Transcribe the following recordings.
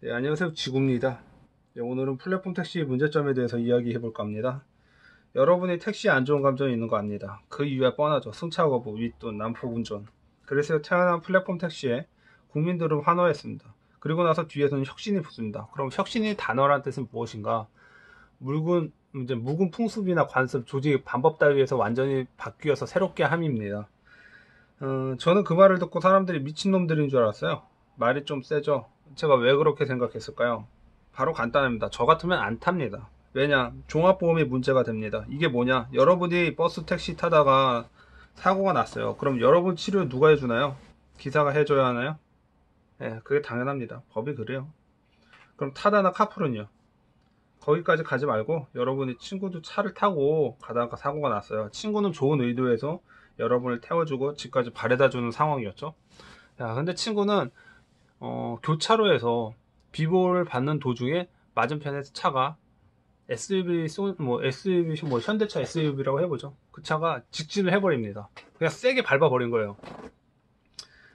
네, 안녕하세요. 지구입니다. 네, 오늘은 플랫폼 택시 문제점에 대해서 이야기해 볼까 합니다. 여러분이 택시에 안 좋은 감정이 있는 거 압니다. 그 이유가 뻔하죠. 승차 거부, 윗돈, 난폭 운전. 그래서 태어난 플랫폼 택시에 국민들은 환호했습니다. 그리고 나서 뒤에서는 혁신이 붙습니다. 그럼 혁신의 단어란 뜻은 무엇인가? 이제 묵은 풍습이나 관습, 조직, 방법 따위에서 완전히 바뀌어서 새롭게 함입니다. 저는 그 말을 듣고 사람들이 미친놈들인 줄 알았어요. 말이 좀 세죠? 제가 왜 그렇게 생각했을까요? 바로 간단합니다. 저 같으면 안 탑니다. 왜냐? 종합보험이 문제가 됩니다. 이게 뭐냐? 여러분이 버스 택시 타다가 사고가 났어요. 그럼 여러분 치료 누가 해주나요? 기사가 해줘야 하나요? 예, 그게 당연합니다. 법이 그래요. 그럼 타다나 카풀은요? 거기까지 가지 말고 여러분이 친구도 차를 타고 가다가 사고가 났어요. 친구는 좋은 의도에서 여러분을 태워주고 집까지 바래다 주는 상황이었죠. 야, 근데 친구는 교차로에서 비보를 받는 도중에 맞은편에 차가 SUV, 현대차 SUV라고 해보죠. 그 차가 직진을 해버립니다. 그냥 세게 밟아버린 거예요.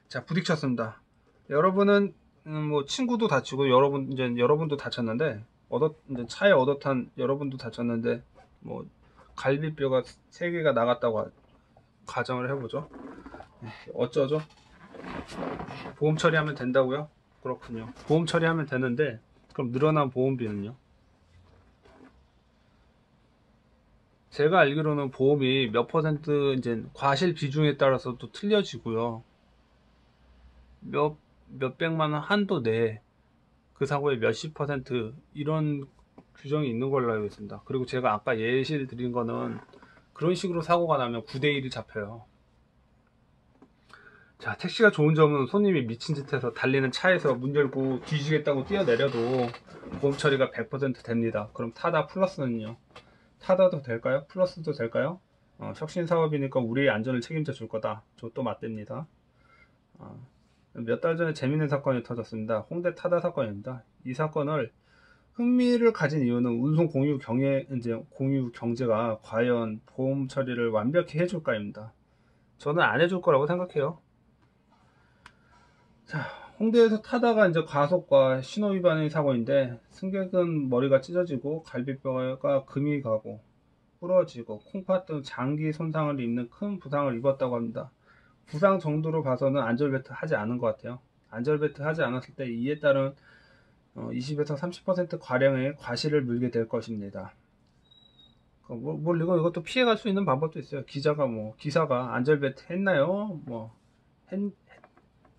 자, 부딪혔습니다. 여러분은 친구도 다치고 여러분도 다쳤는데 이제 차에 얻어탄 여러분도 다쳤는데 갈비뼈가 3개가 나갔다고 가정을 해보죠. 어쩌죠? 보험 처리하면 된다고요? 그렇군요. 보험 처리하면 되는데 그럼 늘어난 보험비는요? 제가 알기로는 보험이 몇 퍼센트 이제 과실 비중에 따라서 또 틀려지고요. 몇백만 원 한도 내에 그 사고의 몇십 퍼센트 이런 규정이 있는 걸로 알고 있습니다. 그리고 제가 아까 예시를 드린 거는 그런 식으로 사고가 나면 9대1이 잡혀요. 자, 택시가 좋은 점은 손님이 미친 짓 해서 달리는 차에서 문 열고 뒤지겠다고 뛰어내려도 보험 처리가 100% 됩니다. 그럼 타다 플러스는요? 타다도 될까요? 플러스도 될까요? 혁신 사업이니까 우리의 안전을 책임져 줄 거다. 저 또 맞댑니다. 몇 달 전에 재밌는 사건이 터졌습니다. 홍대 타다 사건입니다. 이 사건을 흥미를 가진 이유는 운송 공유 경제가 과연 보험 처리를 완벽히 해줄까입니다. 저는 안 해줄 거라고 생각해요. 자, 홍대에서 타다가 이제 과속과 신호 위반의 사고인데 승객은 머리가 찢어지고 갈비뼈가 금이 가고 부러지고 콩팥 등 장기 손상을 입는 큰 부상을 입었다고 합니다. 부상 정도로 봐서는 안전벨트 하지 않은 것 같아요. 안전벨트 하지 않았을 때 이에 따른 20에서 30% 가량의 과실을 물게 될 것입니다. 이것도 피해갈 수 있는 방법도 있어요. 기사가 안전벨트 했나요?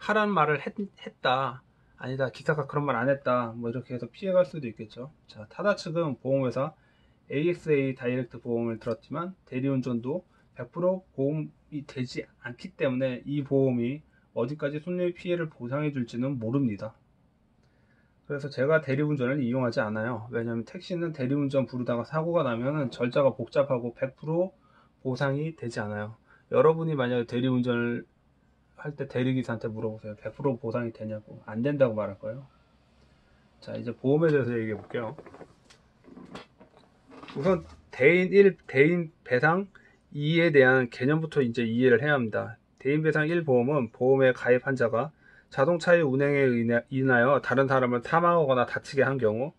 하라는 말을 했다. 아니다. 기사가 그런 말 안 했다. 이렇게 해서 피해갈 수도 있겠죠. 자, 타다 측은 보험회사 AXA 다이렉트 보험을 들었지만 대리운전도 100% 보험이 되지 않기 때문에 이 보험이 어디까지 손해의 피해를 보상해 줄지는 모릅니다. 그래서 제가 대리운전을 이용하지 않아요. 왜냐하면 택시는 대리운전 부르다가 사고가 나면 절차가 복잡하고 100% 보상이 되지 않아요. 여러분이 만약에 대리운전을 할 때 대리기사한테 물어보세요. 100% 보상이 되냐고. 안 된다고 말할 거예요. 자, 이제 보험에 대해서 얘기해 볼게요. 우선 대인 1, 대인 배상 2에 대한 개념부터 이제 이해를 해야 합니다. 대인 배상 1 보험은 보험에 가입 환자가 자동차의 운행에 인하여 다른 사람을 사망하거나 다치게 한 경우,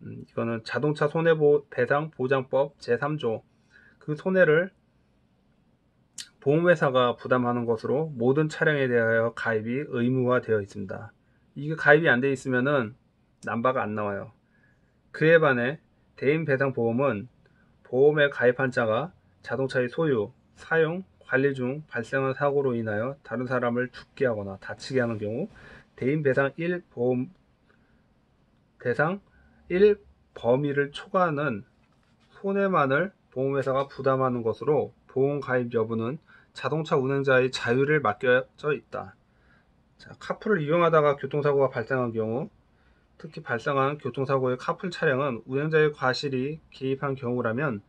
이거는 자동차 손해배상 보장법 제3조 그 손해를 보험회사가 부담하는 것으로 모든 차량에 대하여 가입이 의무화되어 있습니다. 이게 가입이 안 돼 있으면은 남바가 안 나와요. 그에 반해 대인배상보험은 보험에 가입한 자가 자동차의 소유, 사용, 관리 중 발생한 사고로 인하여 다른 사람을 죽게 하거나 다치게 하는 경우 대인배상 1 보험 대상 1 범위를 초과하는 손해만을 보험회사가 부담하는 것으로 보험 가입 여부는 자동차 운행자의 자유를 맡겨져 있다. 자, 카풀을 이용하다가 교통사고가 발생한 경우, 특히 발생한 교통사고의 카풀 차량은 운행자의 과실이 개입한 경우라면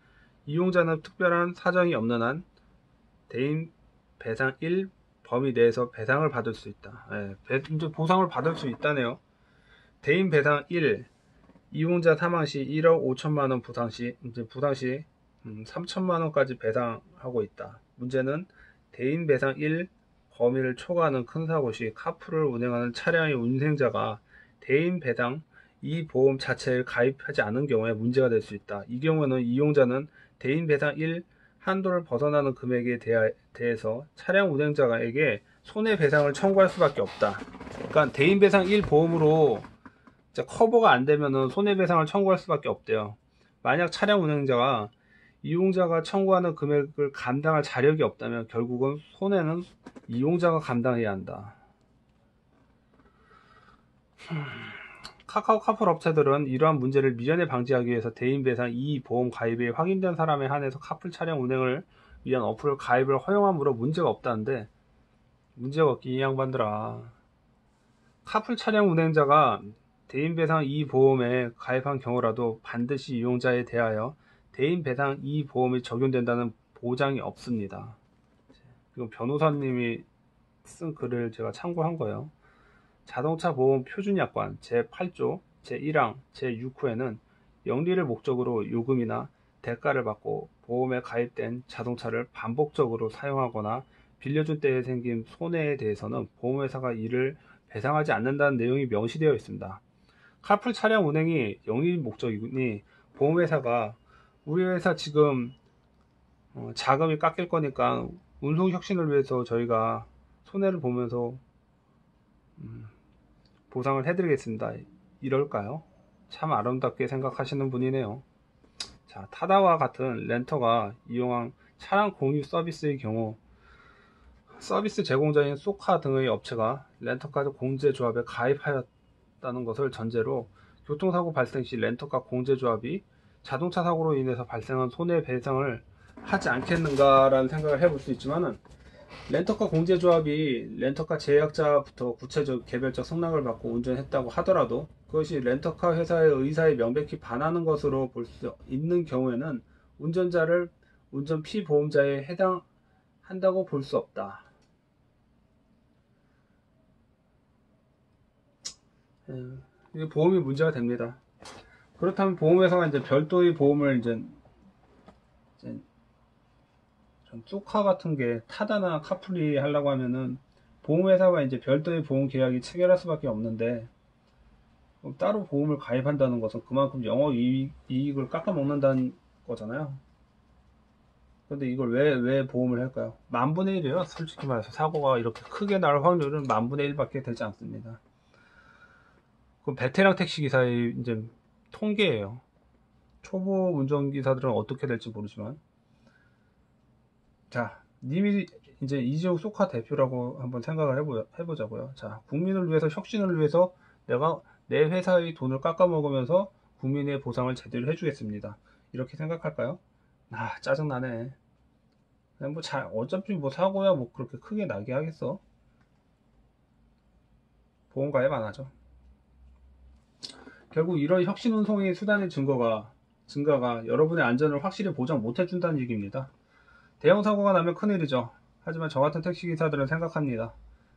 이용자는 특별한 사정이 없는 한 대인 배상 1 범위 내에서 배상을 받을 수 있다. 이제 보상을 받을 수 있다네요. 대인 배상 1 이용자 사망 시 1억 5천만 원 부상 시 3천만 원까지 배상하고 있다. 문제는 대인 배상 1 범위를 초과하는 큰 사고 시 카풀을 운행하는 차량의 운행자가 대인 배당 이 보험 자체를 가입하지 않은 경우에 문제가 될 수 있다. 이 경우는 이용자는 대인 배당 1 한도를 벗어나는 금액에 대해서 차량 운행자에게 손해배상을 청구할 수밖에 없다. 그러니까 대인 배상 1 보험으로 커버가 안 되면은 손해배상을 청구할 수밖에 없대요. 만약 차량 운행자가 이용자가 청구하는 금액을 감당할 자력이 없다면 결국은 손해는 이용자가 감당해야 한다. 카카오 카풀 업체들은 이러한 문제를 미연에 방지하기 위해서 대인 배상 2 보험 가입이 확인된 사람에 한해서 카풀 차량 운행을 위한 어플 가입을 허용함으로 문제가 없다는데, 문제가 없긴 이 양반들아. 카풀 차량 운행자가 대인 배상 2 보험에 가입한 경우라도 반드시 이용자에 대하여 대인 배상 2 보험이 적용된다는 보장이 없습니다. 이건 변호사님이 쓴 글을 제가 참고한 거예요. 자동차 보험 표준약관 제8조 제1항 제6호에는 영리를 목적으로 요금이나 대가를 받고 보험에 가입된 자동차를 반복적으로 사용하거나 빌려준 때에 생긴 손해에 대해서는 보험회사가 이를 배상하지 않는다는 내용이 명시되어 있습니다. 카풀 차량 운행이 영리 목적이니 보험회사가 우리 회사 지금 자금이 깎일 거니까 운송 혁신을 위해서 저희가 손해를 보면서 보상을 해드리겠습니다. 이럴까요? 참 아름답게 생각하시는 분이네요. 자, 타다와 같은 렌터가 이용한 차량 공유 서비스의 경우 서비스 제공자인 쏘카 등의 업체가 렌터카 공제조합에 가입하였다는 것을 전제로 교통사고 발생 시 렌터카 공제조합이 자동차 사고로 인해서 발생한 손해배상을 하지 않겠는가라는 생각을 해볼 수 있지만은, 렌터카 공제조합이 렌터카 제약자부터 구체적 개별적 승낙을 받고 운전했다고 하더라도 그것이 렌터카 회사의 의사에 명백히 반하는 것으로 볼 수 있는 경우에는 운전자를 운전 피보험자에 해당한다고 볼 수 없다. 이게 보험이 문제가 됩니다. 그렇다면 보험회사가 이제 별도의 보험을 이제 쏘카 같은 게 타다나 카풀이 하려고 하면은 보험회사와 이제 별도의 보험 계약이 체결할 수밖에 없는데, 따로 보험을 가입한다는 것은 그만큼 영업이익을 깎아먹는다는 거잖아요. 근데 이걸 왜 보험을 할까요? 10,000분의 1이에요. 솔직히 말해서 사고가 이렇게 크게 날 확률은 10,000분의 1밖에 되지 않습니다. 그 베테랑 택시기사의 이제 통계예요. 초보 운전기사들은 어떻게 될지 모르지만, 자, 님이 이제 이재욱 쏘카 대표라고 한번 생각을 해보자고요. 자, 국민을 위해서, 혁신을 위해서 내가 내 회사의 돈을 깎아먹으면서 국민의 보상을 제대로 해주겠습니다. 이렇게 생각할까요? 아, 짜증나네. 그냥 어차피 사고야 그렇게 크게 나게 하겠어? 보험 가입 안 하죠. 결국 이런 혁신 운송의 수단의 증가가 여러분의 안전을 확실히 보장 못 해준다는 얘기입니다. 대형 사고가 나면 큰일이죠. 하지만 저 같은 택시기사들은 생각합니다.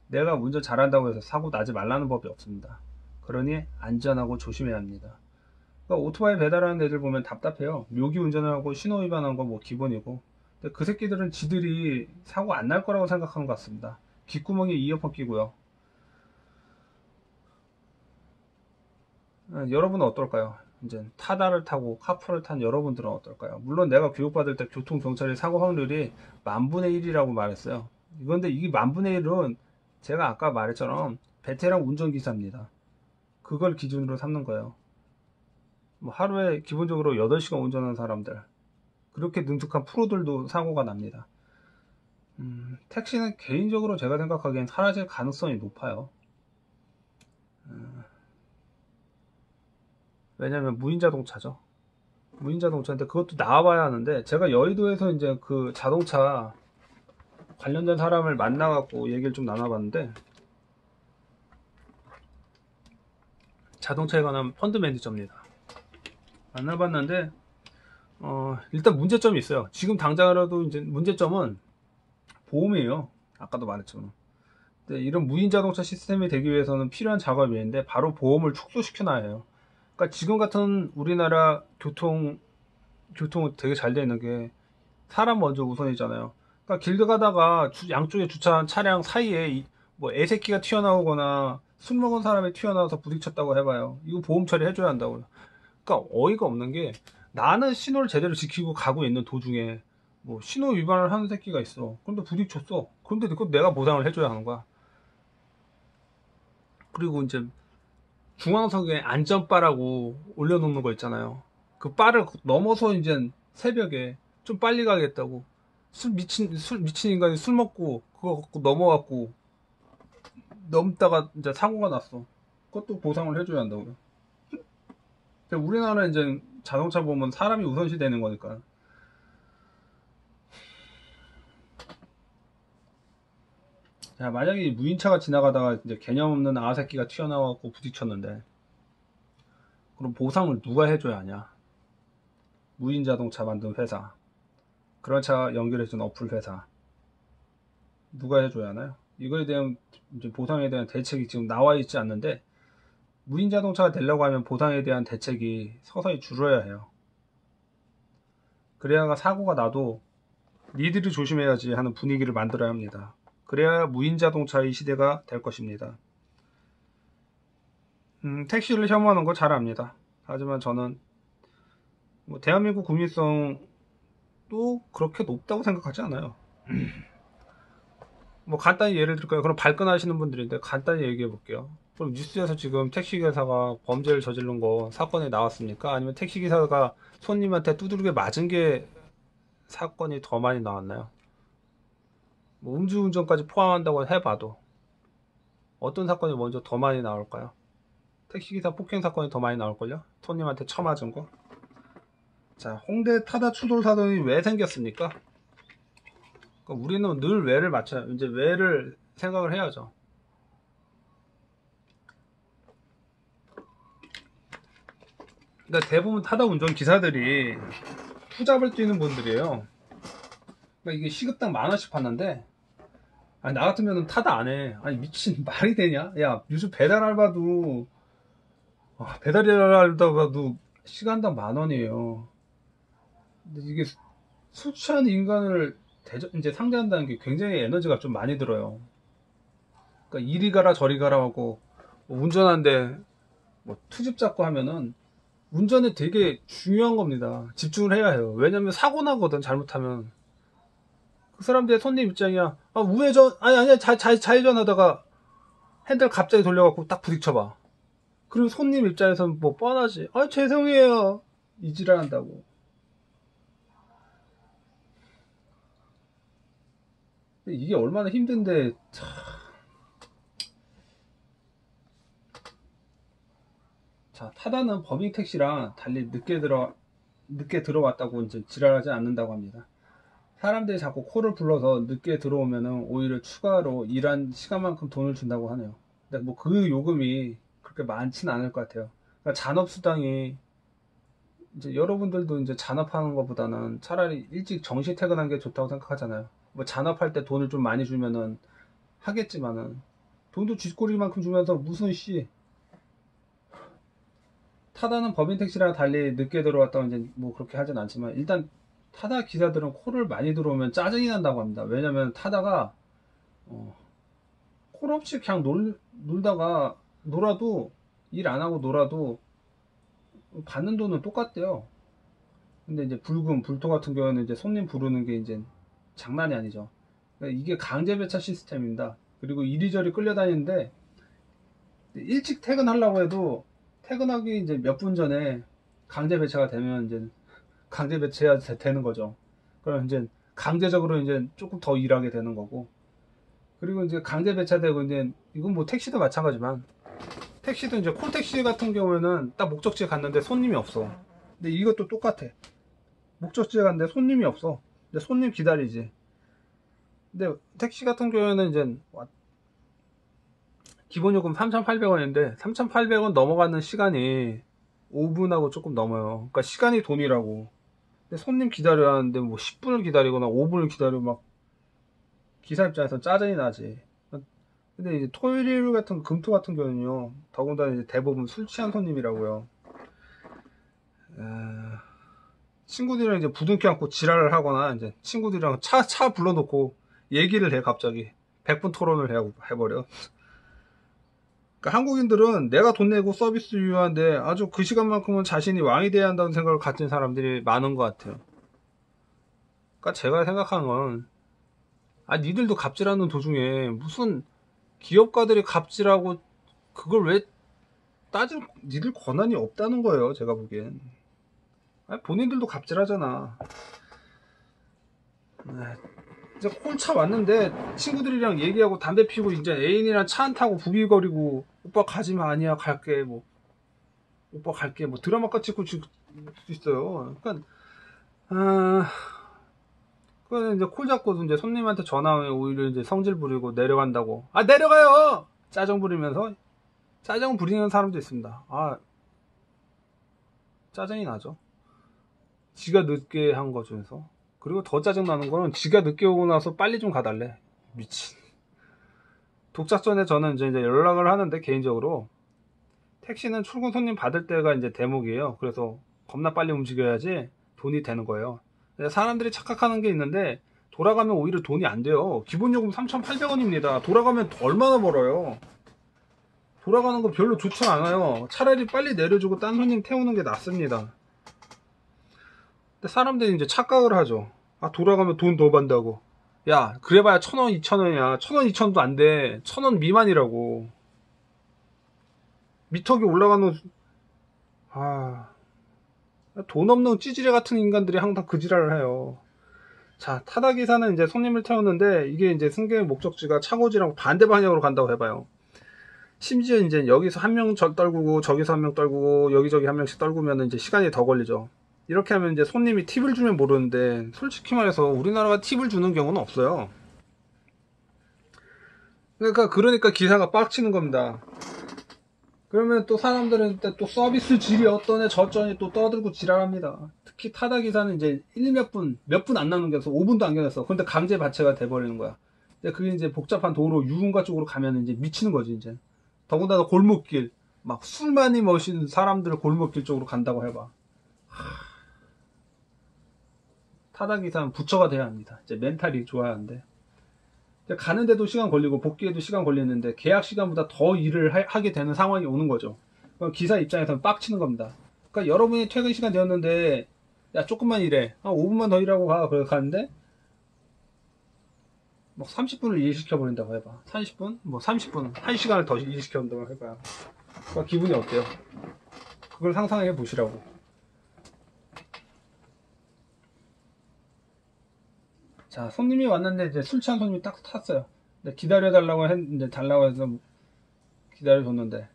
내가 운전 잘한다고 해서 사고 나지 말라는 법이 없습니다. 그러니 안전하고 조심해야 합니다. 그러니까 오토바이 배달하는 애들 보면 답답해요. 묘기 운전을 하고 신호 위반한 건 기본이고, 근데 그 새끼들은 지들이 사고 안 날 거라고 생각하는 것 같습니다. 귓구멍에 이어폰 끼고요. 여러분은 어떨까요? 이제 타다를 타고 카풀을 탄 여러분들은 어떨까요? 물론 내가 교육받을 때 교통경찰의 사고 확률이 10,000분의 1이라고 말했어요. 그런데 이게 10,000분의 1은 제가 아까 말했처럼 베테랑 운전기사입니다. 그걸 기준으로 삼는 거예요. 하루에 기본적으로 8시간 운전하는 사람들, 그렇게 능숙한 프로들도 사고가 납니다. 택시는 개인적으로 제가 생각하기엔 사라질 가능성이 높아요. 왜냐면 무인자동차죠. 무인자동차인데 그것도 나와봐야 하는데, 제가 여의도에서 이제 그 자동차 관련된 사람을 만나갖고 얘기를 좀 나눠봤는데, 자동차에 관한 펀드 매니저입니다. 만나봤는데 일단 문제점이 있어요. 지금 당장이라도 이제 문제점은 보험이에요. 아까도 말했지만. 근데 이런 무인자동차 시스템이 되기 위해서는 필요한 작업이 있는데 바로 보험을 축소시켜놔야 해요. 그러니까 지금 같은 우리나라 교통은 되게 잘 되어 있는 게 사람 먼저 우선이잖아요. 그러니까 길 가다가 양쪽에 주차한 차량 사이에 애새끼가 튀어나오거나 술 먹은 사람이 튀어나와서 부딪혔다고 해봐요. 이거 보험 처리해줘야 한다고요. 그러니까 어이가 없는 게 나는 신호를 제대로 지키고 가고 있는 도중에 뭐 신호 위반을 하는 새끼가 있어. 그런데 부딪혔어. 그런데 그거 내가 보상을 해줘야 하는 거야. 그리고 이제 중앙석에 안전바라고 올려놓는 거 있잖아요. 그 바를 넘어서 이제 새벽에 좀 빨리 가겠다고 술 미친 인간이 술 먹고 그거 갖고 넘어갔고 넘다가 이제 사고가 났어. 그것도 보상을 해줘야 한다고요. 근데 우리나라는 이제 자동차 보면 사람이 우선시 되는 거니까. 자, 만약에 무인차가 지나가다가 이제 개념 없는 아새끼가 튀어나와갖고 부딪혔는데, 그럼 보상을 누가 해줘야 하냐? 무인 자동차 만든 회사, 그런 차 연결해준 어플 회사, 누가 해줘야 하나요? 이거에 대한 이제 보상에 대한 대책이 지금 나와 있지 않는데, 무인 자동차가 되려고 하면 보상에 대한 대책이 서서히 줄어야 해요. 그래야 사고가 나도 니들이 조심해야지 하는 분위기를 만들어야 합니다. 그래야 무인 자동차의 시대가 될 것입니다. 택시를 혐오하는 거 잘 압니다. 하지만 저는 뭐 대한민국 국민성도 그렇게 높다고 생각하지 않아요. 뭐 간단히 예를 들까요? 그럼 발끈하시는 분들인데 간단히 얘기해 볼게요. 그럼 뉴스에서 지금 택시기사가 범죄를 저지른 거 사건이 나왔습니까? 아니면 택시기사가 손님한테 두드리게 맞은 게 사건이 더 많이 나왔나요? 뭐 음주운전까지 포함한다고 해봐도 어떤 사건이 먼저 더 많이 나올까요? 택시기사 폭행 사건이 더 많이 나올걸요? 손님한테 쳐맞은 거. 자, 홍대 타다 추돌 사건이 왜 생겼습니까? 그러니까 우리는 늘 왜를 맞춰요. 이제 왜를 생각을 해야죠. 그러니까 대부분 타다 운전 기사들이 투잡을 뛰는 분들이에요. 그러니까 이게 시급당 10,000원씩 받는데, 아니, 나 같으면 타다 안 해. 아니, 미친, 말이 되냐? 야, 요즘 배달 알바도, 배달 알바도 시간당 10,000원이에요. 근데 이게 술 취한 인간을 이제 상대한다는 게 굉장히 에너지가 좀 많이 들어요. 그러니까 이리 가라 저리 가라 하고, 뭐 운전하는데 뭐 투집 잡고 하면은 운전이 되게 중요한 겁니다. 집중을 해야 해요. 왜냐면 사고 나거든, 잘못하면. 그 사람들의 손님 입장이야. 우회전, 아니, 좌회전 하다가 핸들 갑자기 돌려갖고 딱 부딪혀봐. 그럼 손님 입장에서는 뭐 뻔하지. 죄송해요. 이지랄 한다고. 이게 얼마나 힘든데, 참. 자, 타다는 범인 택시랑 달리 늦게 들어왔다고 이제 지랄하지 않는다고 합니다. 사람들이 자꾸 코를 불러서 늦게 들어오면은 오히려 추가로 일한 시간만큼 돈을 준다고 하네요. 근데 뭐 그 요금이 그렇게 많지는 않을 것 같아요. 그러니까 잔업수당이 이제 여러분들도 이제 잔업하는 것보다는 차라리 일찍 정시 퇴근하는 게 좋다고 생각하잖아요. 뭐 잔업할 때 돈을 좀 많이 주면은 하겠지만은 돈도 쥐꼬리만큼 주면서 무슨 타다는 법인 택시랑 달리 늦게 들어왔다고 이제 뭐 그렇게 하진 않지만 일단 타다 기사들은 코를 많이 들어오면 짜증이 난다고 합니다. 왜냐면 타다가 콜 없이 그냥 놀다가 놀아도 일 안 하고 놀아도 받는 돈은 똑같대요. 근데 이제 불토 같은 경우는 이제 손님 부르는 게 이제 장난이 아니죠. 그러니까 이게 강제 배차 시스템입니다. 그리고 이리저리 끌려다니는데 일찍 퇴근하려고 해도 퇴근하기 이제 몇 분 전에 강제 배차가 되면 이제 강제 배치해야 되는 거죠. 그럼 이제 강제적으로 이제 조금 더 일하게 되는 거고. 그리고 이제 강제 배차되고 이제 이건 뭐 택시도 마찬가지만 택시도 이제 콜택시 같은 경우에는 딱 목적지에 갔는데 손님이 없어. 근데 이것도 똑같아. 목적지에 갔는데 손님이 없어. 근데 손님 기다리지. 근데 택시 같은 경우에는 이제 기본 요금 3,800원인데 3,800원 넘어가는 시간이 5분하고 조금 넘어요. 그러니까 시간이 돈이라고. 근데 손님 기다려야 하는데 뭐 10분을 기다리거나 5분을 기다리고 막 기사 입장에서 짜증이 나지. 근데 이제 토요일 같은 금토 같은 경우는요, 더군다나 이제 대부분 술 취한 손님이라고요. 친구들이랑 이제 부둥켜 안고 지랄을 하거나 이제 친구들이랑 차 불러놓고 얘기를 해. 갑자기 100분 토론을 해버려. 그러니까 한국인들은 내가 돈 내고 서비스 유효한데 아주 그 시간만큼은 자신이 왕이 돼야 한다는 생각을 가진 사람들이 많은 것 같아요. 그러니까 제가 생각하는 건, 니들도 갑질하는 도중에 무슨 기업가들이 갑질하고 그걸 왜 따질 니들 권한이 없다는 거예요. 제가 보기엔. 본인들도 갑질하잖아. 이제 콜차 왔는데 친구들이랑 얘기하고 담배 피고 이제 애인이랑 차 안 타고 부비거리고 오빠 가지마. 아니야 갈게. 뭐 오빠 갈게. 뭐 드라마까지 찍고 줄 수 있어요. 그러니까 그 이제 콜 잡고도 이제 손님한테 전화 오면 오히려 이제 성질 부리고 내려간다고. 내려가요. 짜증 부리면서. 짜증 부리는 사람도 있습니다. 짜증이 나죠. 지가 늦게 한 거 중에서. 그리고 더 짜증나는 거는 지가 늦게 오고 나서 빨리 좀 가달래. 미친. 독작 전에 저는 이제 연락을 하는데 개인적으로 택시는 출근 손님 받을 때가 이제 대목이에요. 그래서 겁나 빨리 움직여야지 돈이 되는 거예요. 사람들이 착각하는 게 있는데 돌아가면 오히려 돈이 안 돼요. 기본요금 3,800원입니다. 돌아가면 얼마나 벌어요. 돌아가는 거 별로 좋지 않아요. 차라리 빨리 내려주고 딴 손님 태우는 게 낫습니다. 근데 사람들이 이제 착각을 하죠. 돌아가면 돈 더 받는다고. 야, 그래봐야 1,000원, 2,000원이야. 1,000원, 2,000원도 안 돼. 1,000원 미만이라고. 미터기 올라가는, 돈 없는 찌질이 같은 인간들이 항상 그 지랄을 해요. 자, 타다 기사는 이제 손님을 태웠는데, 이게 이제 승객의 목적지가 차고지랑 반대 방향으로 간다고 해봐요. 심지어 이제 여기서 한 명 떨구고, 저기서 한 명 떨구고, 여기저기 한 명씩 떨구면 이제 시간이 더 걸리죠. 이렇게 하면 이제 손님이 팁을 주면 모르는데, 솔직히 말해서 우리나라가 팁을 주는 경우는 없어요. 그러니까 기사가 빡치는 겁니다. 그러면 또 사람들은 또 서비스 질이 어떠네 저쩌니 또 떠들고 지랄합니다. 특히 타다 기사는 이제 몇 분 안 남겨서 5분도 안 겨냈어. 그런데 강제 발체가 돼버리는 거야. 그게 이제 복잡한 도로 유흥가 쪽으로 가면 이제 미치는 거지 이제. 더군다나 골목길 막 술 많이 마시는 사람들 골목길 쪽으로 간다고 해봐. 타다 기사는 부처가 돼야 합니다. 이제 멘탈이 좋아야 하는데. 가는데도 시간 걸리고 복귀에도 시간 걸리는데 계약 시간보다 더 일을 하게 되는 상황이 오는 거죠. 그럼 기사 입장에서는 빡치는 겁니다. 그러니까 여러분이 퇴근 시간 되었는데 야 조금만 일해. 5분만 더 일하고 가. 그래서 가는데 막 30분을 일시켜 버린다고 해봐. 30분? 뭐 30분, 1시간을 더 일시켜 본다고 해봐. 그러니까 기분이 어때요? 그걸 상상해 보시라고. 자, 손님이 왔는데 이제 술 취한 손님이 딱 탔어요. 근데 기다려달라고 했는데 달라고 해서 기다려줬는데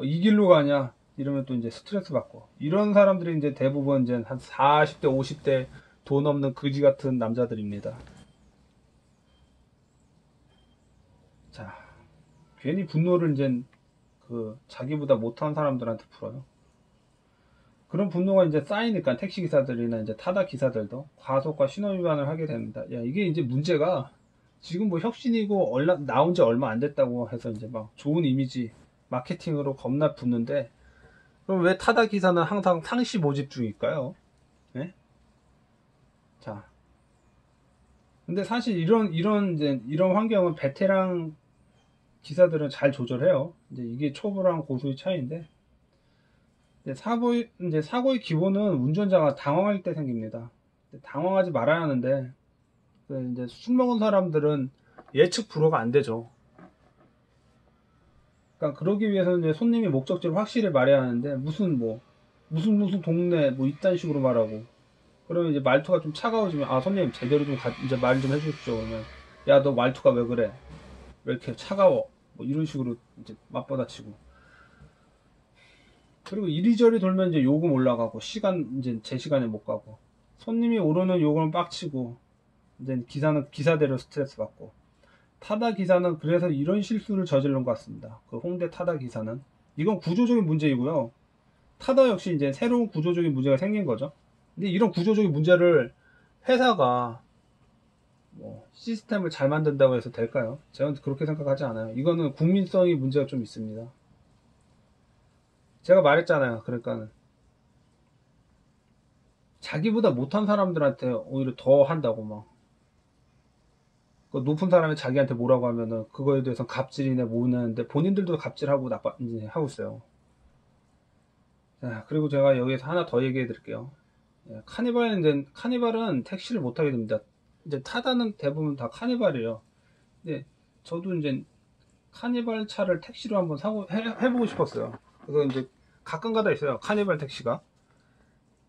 이 길로 가냐 이러면 또 이제 스트레스 받고. 이런 사람들이 이제 대부분 이제 한 40대 50대 돈 없는 거지 같은 남자들입니다. 자, 괜히 분노를 이제 자기보다 못한 사람들한테 풀어요. 그런 분노가 이제 쌓이니까 택시기사들이나 이제 타다 기사들도 과속과 신호위반을 하게 됩니다. 이게 이제 문제가 지금 뭐 혁신이고 나온 지 얼마 안 됐다고 해서 이제 막 좋은 이미지 마케팅으로 겁나 붙는데, 그럼 왜 타다 기사는 항상 상시 모집 중일까요? 네? 자, 근데 사실 이런 환경은 베테랑 기사들은 잘 조절해요. 이게 초보랑 고수의 차이인데, 사고의 기본은 운전자가 당황할 때 생깁니다. 당황하지 말아야 하는데, 이제 술 먹은 사람들은 예측 불허가 안 되죠. 그러니까 그러기 위해서는 이제 손님이 목적지를 확실히 말해야 하는데, 무슨 동네 뭐 이딴 식으로 말하고, 그러면 이제 말투가 좀 차가워지면, 손님 제대로 좀 이제 말 좀 해주십시오. 그러면 야, 너 말투가 왜 그래? 왜 이렇게 차가워? 뭐 이런 식으로 이제 맞받아치고. 그리고 이리저리 돌면 이제 요금 올라가고, 이제 제 시간에 못 가고, 손님이 오르는 요금은 빡치고, 이제 기사대로 스트레스 받고. 타다 기사는 그래서 이런 실수를 저지른 것 같습니다. 그 홍대 타다 기사는. 이건 구조적인 문제이고요. 타다 역시 이제 새로운 구조적인 문제가 생긴 거죠. 근데 이런 구조적인 문제를 회사가 시스템을 잘 만든다고 해서 될까요? 저는 그렇게 생각하지 않아요. 이거는 국민성의 문제가 좀 있습니다. 제가 말했잖아요. 그러니까 자기보다 못한 사람들한테 오히려 더 한다고 막. 그 높은 사람이 자기한테 뭐라고 하면은 그거에 대해서 갑질이네 뭐냐는데 본인들도 갑질하고 이제 하고 있어요. 자, 그리고 제가 여기서 하나 더 얘기해 드릴게요. 카니발은 택시를 못 타게 됩니다. 이제 타다는 대부분 다 카니발이에요. 근데 저도 이제 카니발 차를 택시로 한번 해보고 싶었어요. 그래서 이제 가끔가다 있어요. 카니발 택시가.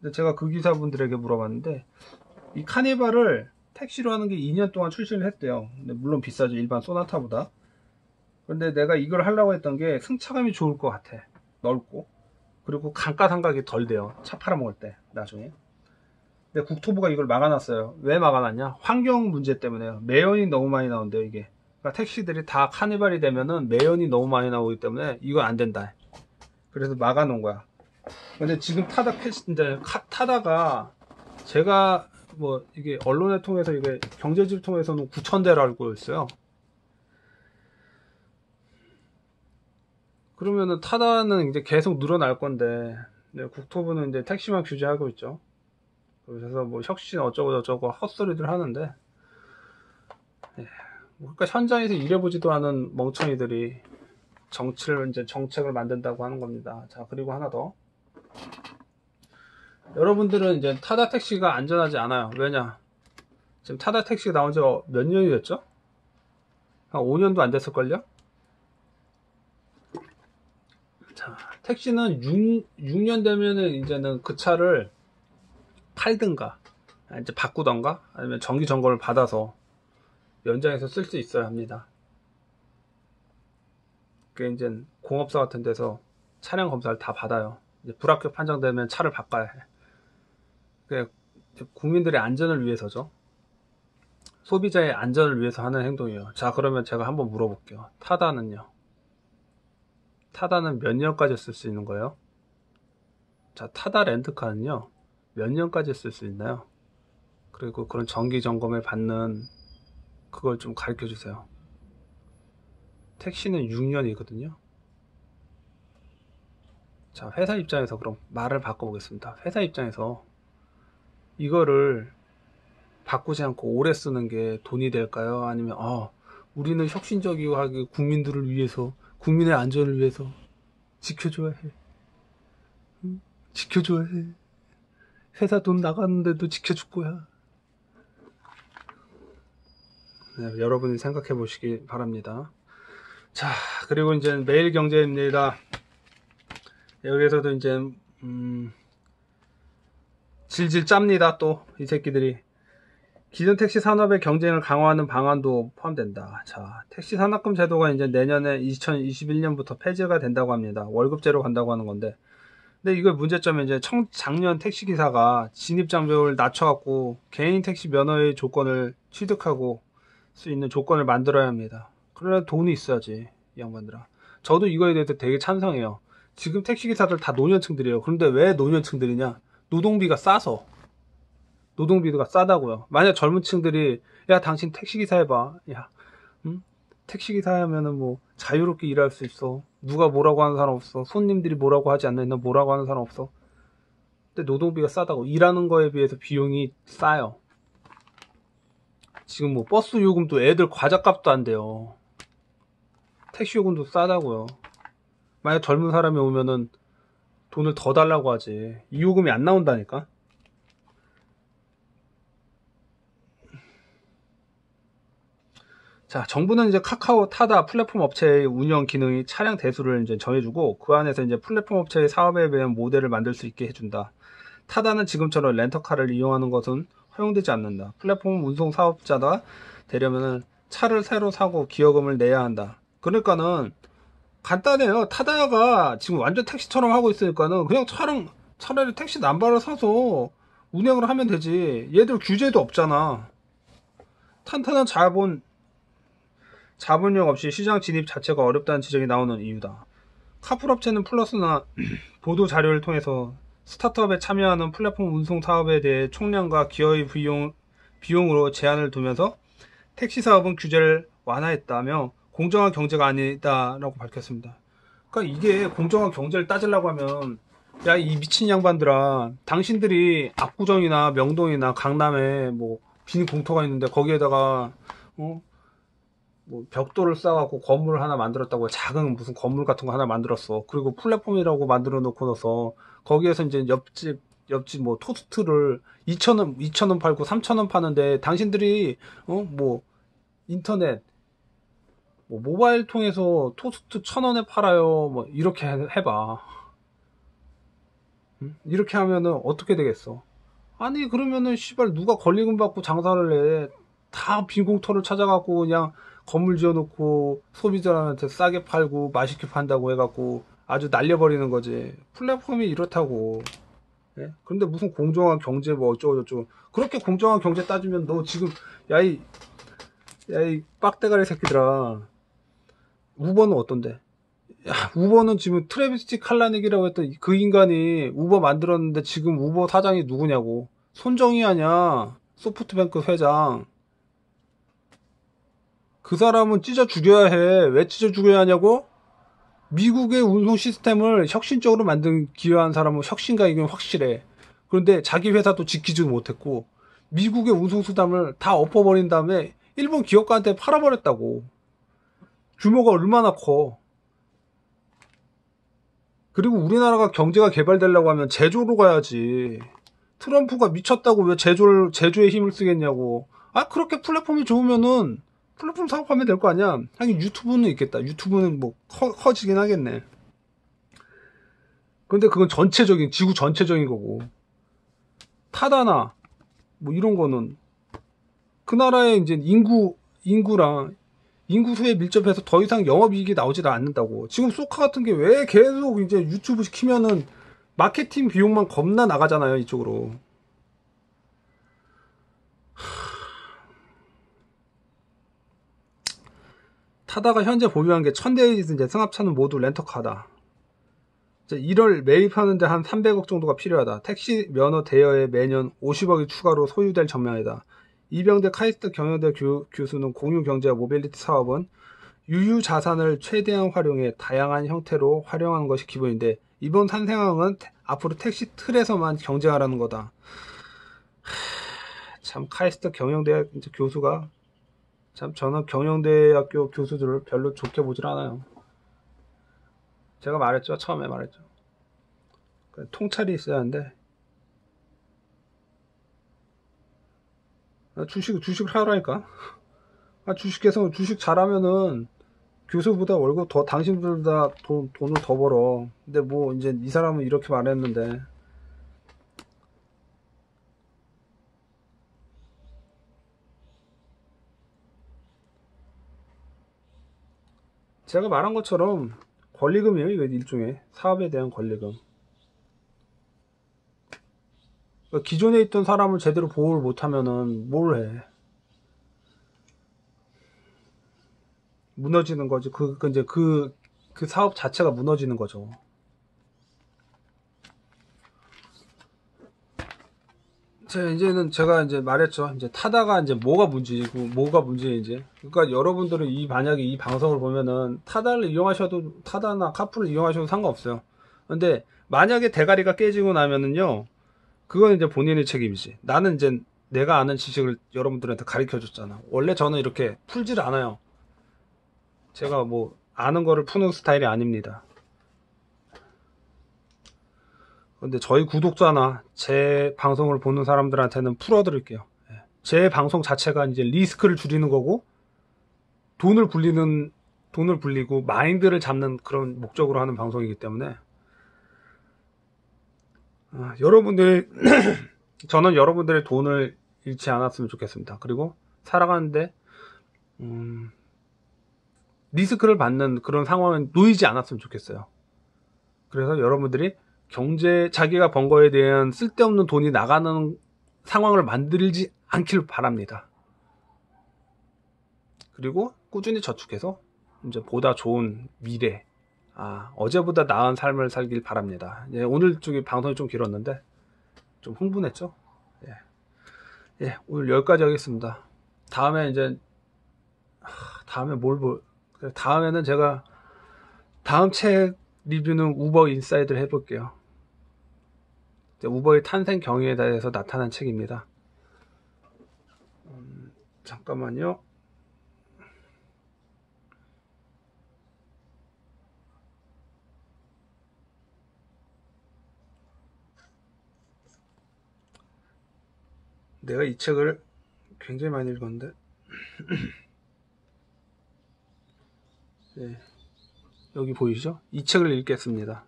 근데 제가 그 기사분들에게 물어봤는데 이 카니발을 택시로 하는 게 2년 동안 출시를 했대요. 근데 물론 비싸죠. 일반 소나타보다. 그런데 내가 이걸 하려고 했던 게 승차감이 좋을 것 같아. 넓고. 그리고 감가상각이 덜 돼요. 차 팔아먹을 때 나중에. 근데 국토부가 이걸 막아놨어요. 왜 막아놨냐? 환경 문제 때문에요. 매연이 너무 많이 나온대요 이게. 그러니까 택시들이 다 카니발이 되면은 매연이 너무 많이 나오기 때문에 이건 안 된다. 그래서 막아놓은 거야. 근데 지금 타다가 제가 뭐 이게 언론을 통해서 이게 경제지를 통해서는 9,000대를 알고 있어요. 그러면은 타다는 이제 계속 늘어날 건데 국토부는 이제 택시만 규제하고 있죠. 그래서 뭐 혁신 어쩌고 헛소리들 하는데 그러니까 현장에서 일해보지도 않은 멍청이들이 정책을 만든다고 하는 겁니다. 자, 그리고 하나 더. 여러분들은 이제 타다 택시가 안전하지 않아요. 왜냐? 지금 타다 택시가 나온 지가 몇 년이 됐죠? 한 5년도 안 됐을걸요? 자, 택시는 6년 되면은 이제는 그 차를 팔든가, 이제 바꾸던가, 아니면 정기 점검을 받아서 연장해서 쓸 수 있어야 합니다. 그게 이제 공업사 같은 데서 차량 검사를 다 받아요. 이제 불합격 판정되면 차를 바꿔야 해. 그게 국민들의 안전을 위해서죠. 소비자의 안전을 위해서 하는 행동이에요. 자, 그러면 제가 한번 물어볼게요. 타다는 몇 년까지 쓸 수 있는 거예요? 자, 타다 렌트카는요, 몇 년까지 쓸 수 있나요? 그리고 그런 정기 점검을 받는 그걸 좀 가르쳐 주세요. 택시는 6년이거든요. 자, 회사 입장에서 그럼 말을 바꿔보겠습니다. 회사 입장에서 이거를 바꾸지 않고 오래 쓰는 게 돈이 될까요? 아니면 우리는 혁신적이고 하게 국민들을 위해서, 국민의 안전을 위해서 지켜줘야 해. 응? 지켜줘야 해. 회사 돈 나가는데도 지켜줄 거야. 네, 여러분이 생각해 보시기 바랍니다. 자, 그리고 이제 매일경제입니다. 여기에서도 이제 질질 짭니다. 또 이 새끼들이 기존 택시 산업의 경쟁을 강화하는 방안도 포함된다. 자, 택시 산업금 제도가 이제 내년에 2021년부터 폐지가 된다고 합니다. 월급제로 간다고 하는 건데, 근데 이거 문제점은 이제 작년 택시기사가 진입장벽을 낮춰갖고 개인 택시 면허의 조건을 취득하고 수 있는 조건을 만들어야 합니다. 그러나 돈이 있어야지, 이 양반들아. 저도 이거에 대해서 되게 찬성해요. 지금 택시기사들 다 노년층들이에요. 그런데 왜 노년층들이냐? 노동비가 싸서. 노동비가 싸다고요. 만약 젊은 층들이, 야, 당신 택시기사 해봐. 야, 택시기사 하면은 뭐 자유롭게 일할 수 있어. 누가 뭐라고 하는 사람 없어. 손님들이 뭐라고 하지 않는 너 뭐라고 하는 사람 없어. 근데 노동비가 싸다고. 일하는 거에 비해서 비용이 싸요. 지금 뭐 버스 요금도 애들 과자값도 안 돼요. 택시 요금도 싸다고요. 만약 젊은 사람이 오면은 돈을 더 달라고 하지. 이 요금이 안 나온다니까. 자, 정부는 이제 카카오, 타다 플랫폼 업체의 운영 기능이 차량 대수를 이제 정해주고 그 안에서 이제 플랫폼 업체의 사업에 대한 모델을 만들 수 있게 해준다. 타다는 지금처럼 렌터카를 이용하는 것은 허용되지 않는다. 플랫폼 운송 사업자가 되려면은 차를 새로 사고 기여금을 내야 한다. 그러니까는 간단해요. 타다가 지금 완전 택시처럼 하고 있으니까는 그냥 차라리 택시 남발을 사서 운행을 하면 되지. 얘들 규제도 없잖아. 탄탄한 자본력 없이 시장 진입 자체가 어렵다는 지적이 나오는 이유다. 카풀 업체는 플러스나 보도 자료를 통해서 스타트업에 참여하는 플랫폼 운송 사업에 대해 총량과 기여의 비용으로 제한을 두면서 택시 사업은 규제를 완화했다며 공정한 경제가 아니다라고 밝혔습니다. 그러니까 이게 공정한 경제를 따지려고 하면, 야, 이 미친 양반들아, 당신들이 압구정이나 명동이나 강남에 뭐 빈 공터가 있는데 거기에다가 뭐 벽돌을 쌓아갖고 건물을 하나 만들었다고 해. 작은 무슨 건물 같은 거 하나 만들었어. 그리고 플랫폼이라고 만들어 놓고 나서 거기에서 이제 옆집 뭐 토스트를 2,000원 팔고 3,000원 파는데 당신들이 뭐 인터넷 뭐 모바일 통해서 토스트 1,000원에 팔아요. 뭐 이렇게 해봐. 응? 이렇게 하면은 어떻게 되겠어? 아니 그러면은 씨발 누가 권리금 받고 장사를 해? 다 빈공터를 찾아갖고 그냥 건물 지어놓고 소비자한테 싸게 팔고 맛있게 판다고 해갖고 아주 날려버리는 거지. 플랫폼이 이렇다고. 예? 근데 무슨 공정한 경제 뭐 어쩌고저쩌고. 그렇게 공정한 경제 따지면 너 지금 야이 빡대가리 새끼들아. 우버는 어떤데? 야, 우버는 지금 트래비스 칼라닉이라고 했던 그 인간이 우버 만들었는데 지금 우버 사장이 누구냐고. 손정희 아냐? 소프트뱅크 회장. 그 사람은 찢어 죽여야 해. 왜 찢어 죽여야 하냐고? 미국의 운송 시스템을 혁신적으로 만든 기여한 사람은 혁신가이긴 확실해. 그런데 자기 회사도 지키지도 못했고 미국의 운송 수단을 다 엎어버린 다음에 일본 기업가한테 팔아버렸다고. 규모가 얼마나 커. 그리고 우리나라가 경제가 개발되려고 하면 제조로 가야지. 트럼프가 미쳤다고 왜 제조에 힘을 쓰겠냐고. 아, 그렇게 플랫폼이 좋으면은 플랫폼 사업하면 될 거 아니야. 하긴 유튜브는 있겠다. 유튜브는 뭐 커지긴 하겠네. 근데 그건 지구 전체적인 거고. 타다나 뭐 이런 거는 그 나라의 이제 인구랑 인구 수에 밀접해서 더 이상 영업이익이 나오질 않는다고. 지금 소카 같은 게 왜 계속 이제 유튜브 시키면은 마케팅 비용만 겁나 나가잖아요, 이쪽으로. 타다가 현재 보유한 게 1000대에 이제 승합차는 모두 렌터카다. 1월 매입하는데 한 300억 정도가 필요하다. 택시 면허 대여에 매년 50억이 추가로 소유될 전망이다. 이병대 카이스트 경영대 교수는 공유경제와 모빌리티 사업은 유유 자산을 최대한 활용해 다양한 형태로 활용하는 것이 기본인데 이번 산생황은 앞으로 택시 틀에서만 경쟁하라는 거다. 참 카이스트 경영대학 교수가 참 저는 경영대학교 교수들을 별로 좋게 보질 않아요. 제가 말했죠. 처음에 말했죠. 통찰이 있어야 하는데 주식을 하라니까. 주식해서 주식 잘하면은 교수보다 월급 더 당신들보다 돈을 더 벌어. 근데 뭐 이제 이 사람은 이렇게 말했는데 제가 말한 것처럼 권리금이에요. 이거 일종의 사업에 대한 권리금. 그러니까 기존에 있던 사람을 제대로 보호를 못하면은 뭘 해? 무너지는 거지. 이제 그 사업 자체가 무너지는 거죠. 제가 이제 말했죠. 이제 타다가 이제 뭐가 문제인지. 그러니까 여러분들은 만약에 이 방송을 보면은 타다나 카풀을 이용하셔도 상관없어요. 근데 만약에 대가리가 깨지고 나면은요, 그건 이제 본인의 책임이지. 나는 이제 내가 아는 지식을 여러분들한테 가르쳐 줬잖아. 원래 저는 이렇게 풀질 않아요. 제가 뭐 아는 거를 푸는 스타일이 아닙니다. 근데 저희 구독자나 제 방송을 보는 사람들한테는 풀어드릴게요. 제 방송 자체가 이제 리스크를 줄이는 거고 돈을 불리고 마인드를 잡는 그런 목적으로 하는 방송이기 때문에 저는 여러분들의 돈을 잃지 않았으면 좋겠습니다. 그리고 살아가는데 리스크를 받는 그런 상황에 놓이지 않았으면 좋겠어요. 그래서 여러분들이 자기가 번 거에 대한 쓸데없는 돈이 나가는 상황을 만들지 않길 바랍니다. 그리고 꾸준히 저축해서 이제 보다 좋은 미래, 어제보다 나은 삶을 살길 바랍니다. 오늘 쪽에 방송이 좀 길었는데 좀 흥분했죠? 오늘 여기까지 하겠습니다. 다음에는 제가 다음 책 리뷰는 우버 인사이드를 해볼게요. 우버의 탄생 경위에 대해서 나타난 책입니다. 잠깐만요. 내가 이 책을 굉장히 많이 읽었는데 네, 여기 보이시죠? 이 책을 읽겠습니다.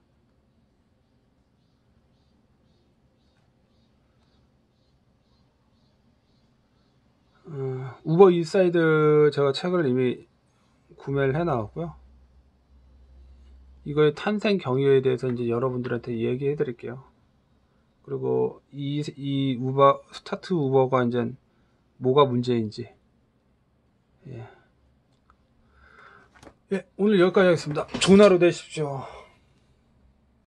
우버 인사이드 제가 책을 이미 구매를 해 놨고요. 이거의 탄생 경위에 대해서 이제 여러분들한테 얘기해 드릴게요. 그리고 이 우버, 스타트 우버가 이제 뭐가 문제인지. 예. 예, 오늘 여기까지 하겠습니다. 좋은 하루 되십시오.